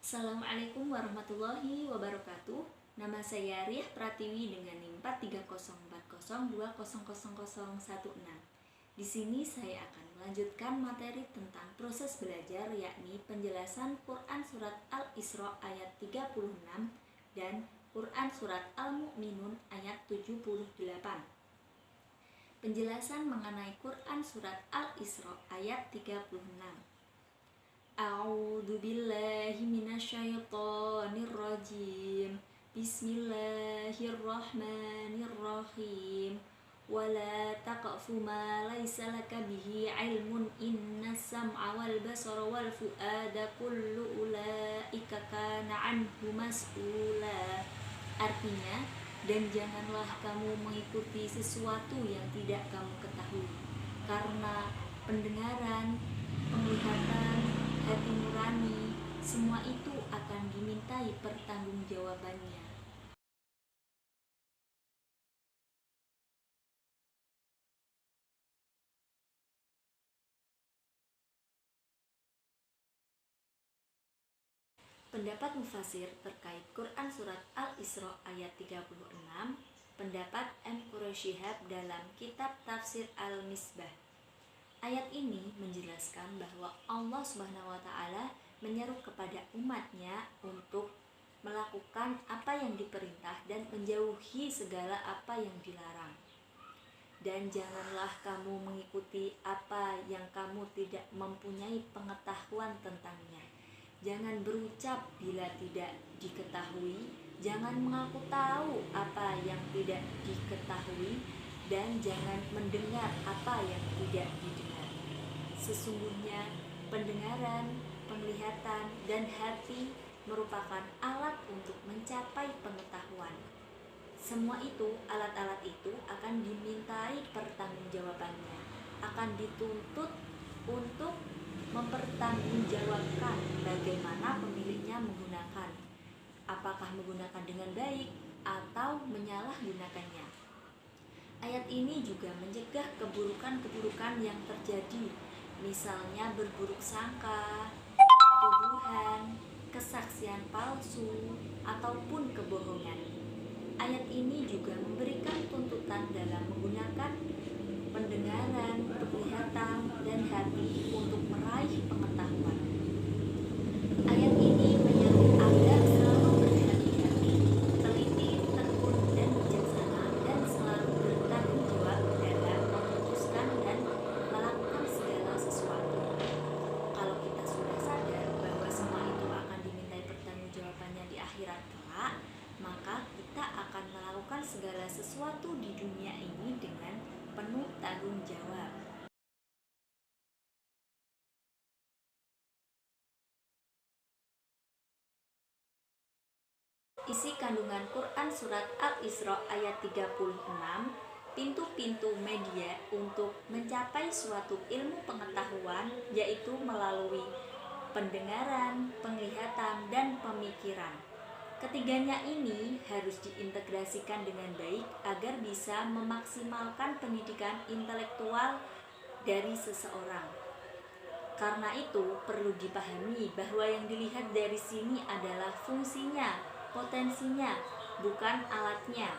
Assalamualaikum warahmatullahi wabarakatuh. Nama saya Riah Pratiwi dengan NIM 43040200016. Di sini saya akan melanjutkan materi tentang proses belajar, yakni penjelasan Quran surat Al-Isra ayat 36 dan Quran surat Al-Mu'minun ayat 78. Penjelasan mengenai Quran surat Al-Isra ayat 36. A'udzu billahi minasyaitonir rajim. Bismillahirrahmanirrahim. Wala taqfu ma laysa laka bihi ilmun innas sam'a wal basara wal fuada kullu ulaika kana anhu mas'ula. Artinya, dan janganlah kamu mengikuti sesuatu yang tidak kamu ketahui, karena pendengaran, penglihatan, hati nurani, semua itu akan dimintai pertanggungjawabannya. Pendapat mufasir terkait Quran surat Al-Isra ayat 36, pendapat M. Quraish Shihab dalam kitab Tafsir Al-Misbah. Ayat ini menjelaskan bahwa Allah Subhanahu wa taala menyeru kepada umatnya untuk melakukan apa yang diperintah dan menjauhi segala apa yang dilarang. Dan janganlah kamu mengikuti apa yang kamu tidak mempunyai pengetahuan tentangnya. Jangan berucap bila tidak diketahui, jangan mengaku tahu apa yang tidak diketahui, dan jangan mendengar apa yang tidak didengar. Sesungguhnya pendengaran, penglihatan, dan hati merupakan alat untuk mencapai pengetahuan. Semua itu, alat-alat itu akan dimintai pertanggungjawabannya, akan dituntut untuk mempertanggungjawabkan bagaimana pemiliknya menggunakan, apakah menggunakan dengan baik atau menyalahgunakannya. Ayat ini juga mencegah keburukan-keburukan yang terjadi, misalnya berburuk sangka, tuduhan, kesaksian palsu, ataupun kebohongan. Ayat ini juga memberikan tuntutan dalam menggunakan pendengaran, penglihatan, dan hati untuk meraih pengetahuan. Ayat ini menyeru agar selalu berhati-hati, teliti, tekun, dan bijaksana, dan selalu bertanggung jawab dalam memutuskan dan melakukan segala sesuatu. Kalau kita sudah sadar bahwa semua itu akan dimintai pertanggungjawabannya di akhirat kelak, maka kita akan melakukan segala sesuatu di dunia ini dengan penuh tanggung jawab. Isi kandungan Quran surat Al-Isra ayat 36, pintu-pintu media untuk mencapai suatu ilmu pengetahuan, yaitu melalui pendengaran, penglihatan, dan pemikiran. Ketiganya ini harus diintegrasikan dengan baik agar bisa memaksimalkan pendidikan intelektual dari seseorang. Karena itu, perlu dipahami bahwa yang dilihat dari sini adalah fungsinya, potensinya, bukan alatnya.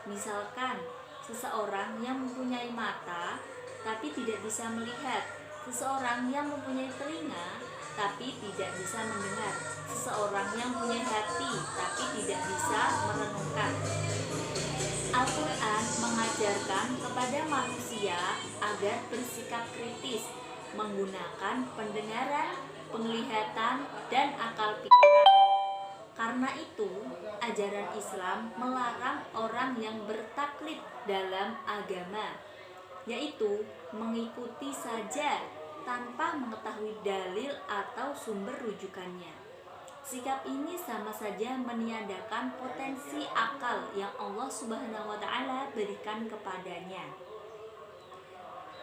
Misalkan, seseorang yang mempunyai mata tapi tidak bisa melihat, seseorang yang mempunyai telinga tapi tidak bisa mendengar, seseorang yang punya hati tapi tidak bisa merenungkan. Al-Quran mengajarkan kepada manusia agar bersikap kritis, menggunakan pendengaran, penglihatan, dan akal pikiran. Karena itu, ajaran Islam melarang orang yang bertaklid dalam agama, yaitu mengikuti saja tanpa mengetahui dalil atau sumber rujukannya. Sikap ini sama saja meniadakan potensi akal yang Allah Subhanahu wa taala berikan kepadanya.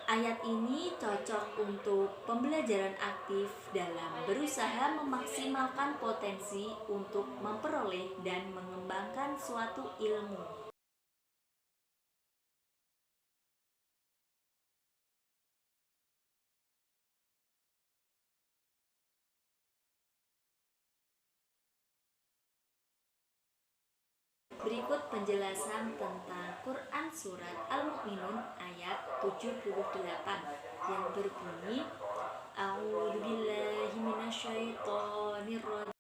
Ayat ini cocok untuk pembelajaran aktif dalam berusaha memaksimalkan potensi untuk memperoleh dan mengembangkan suatu ilmu. Berikut penjelasan tentang Quran Surat Al-Mu'minun ayat 78 yang berbunyi A'udzubillahi minasyaitonirrajim.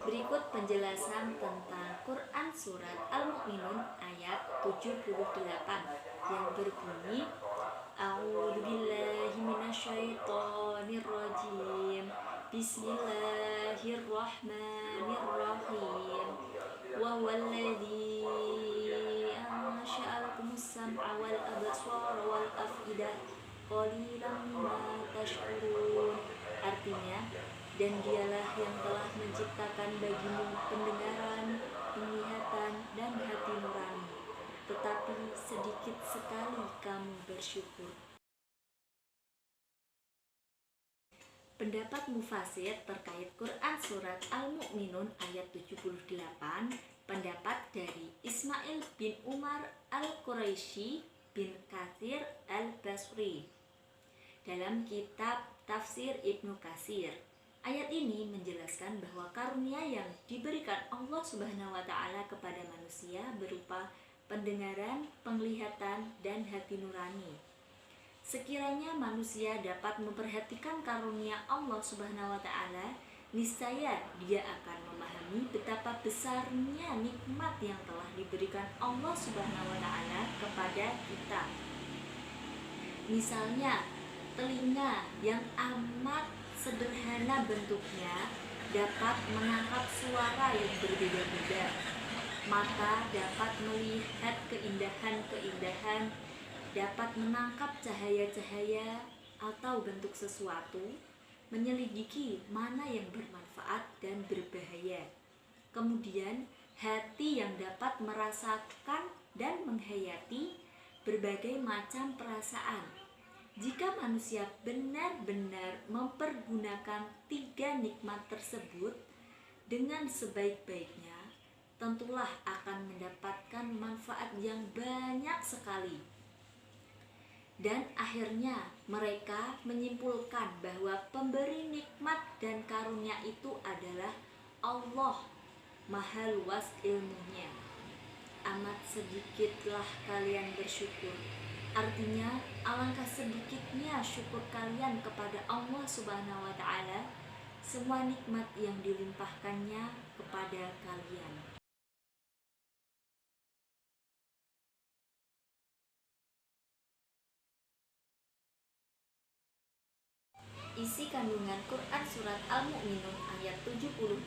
Berikut penjelasan tentang Quran Surat Al-Mu'minun ayat 78 yang berbunyi A'udzubillahi minasyaitonirrajim. Bismillahirrahmanirrahim. Wa huwallazi ansha'alakumus sam'a wal absara wal af'idah qalilan ma tashkurun. Artinya, dan dialah yang telah menciptakan bagimu pendengaran, penglihatan, dan hati nurani, tetapi sedikit sekali kamu bersyukur. Pendapat mufasir terkait Quran Surat Al-Mu'minun ayat 78, pendapat dari Ismail bin Umar Al-Quraisy bin Katsir Al-Basri dalam kitab Tafsir Ibnu Katsir. Ayat ini menjelaskan bahwa karunia yang diberikan Allah Subhanahu wa Ta'ala kepada manusia berupa pendengaran, penglihatan, dan hati nurani. Sekiranya manusia dapat memperhatikan karunia Allah Subhanahu wa Ta'ala, niscaya dia akan memahami betapa besarnya nikmat yang telah diberikan Allah Subhanahu wa Ta'ala kepada kita. Misalnya, telinga yang amat sederhana bentuknya dapat menangkap suara yang berbeda-beda. Mata dapat melihat keindahan-keindahan, dapat menangkap cahaya-cahaya atau bentuk sesuatu, menyelidiki mana yang bermanfaat dan berbahaya. Kemudian, hati yang dapat merasakan dan menghayati berbagai macam perasaan. Jika manusia benar-benar mempergunakan 3 nikmat tersebut dengan sebaik-baiknya, tentulah akan mendapatkan manfaat yang banyak sekali. Dan akhirnya mereka menyimpulkan bahwa pemberi nikmat dan karunia itu adalah Allah, Maha luas ilmunya. Amat sedikitlah kalian bersyukur. Artinya, alangkah sedikitnya syukur kalian kepada Allah Subhanahu wa Ta'ala semua nikmat yang dilimpahkannya kepada kalian. Isi kandungan Quran Surat Al-Mu'minun ayat 78,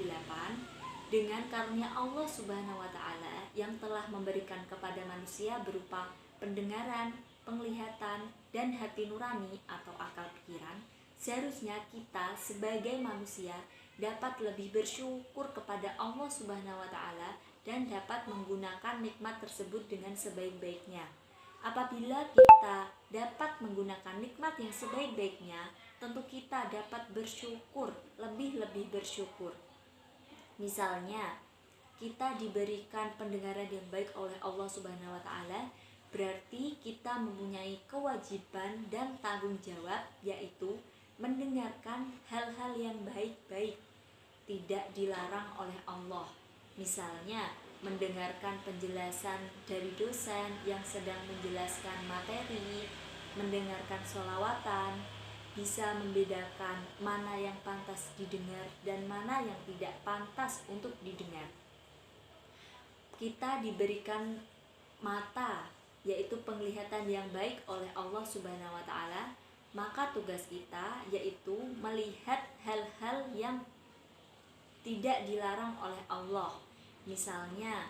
dengan karunia Allah Subhanahu wa Ta'ala yang telah memberikan kepada manusia berupa pendengaran, penglihatan, dan hati nurani atau akal pikiran, seharusnya kita sebagai manusia dapat lebih bersyukur kepada Allah Subhanahu wa Ta'ala dan dapat menggunakan nikmat tersebut dengan sebaik-baiknya. Apabila kita dapat menggunakan nikmat yang sebaik-baiknya, tentu kita dapat bersyukur, lebih-lebih bersyukur. Misalnya, kita diberikan pendengaran yang baik oleh Allah Subhanahu wa Ta'ala, berarti kita mempunyai kewajiban dan tanggung jawab, yaitu mendengarkan hal-hal yang baik-baik, tidak dilarang oleh Allah. Misalnya, mendengarkan penjelasan dari dosen yang sedang menjelaskan materi, mendengarkan sholawatan, bisa membedakan mana yang pantas didengar dan mana yang tidak pantas untuk didengar. Kita diberikan mata, yaitu penglihatan yang baik oleh Allah Subhanahu wa Ta'ala, maka tugas kita yaitu melihat hal-hal yang tidak dilarang oleh Allah. Misalnya,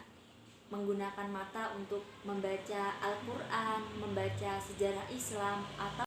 menggunakan mata untuk membaca Al-Quran, membaca sejarah Islam, atau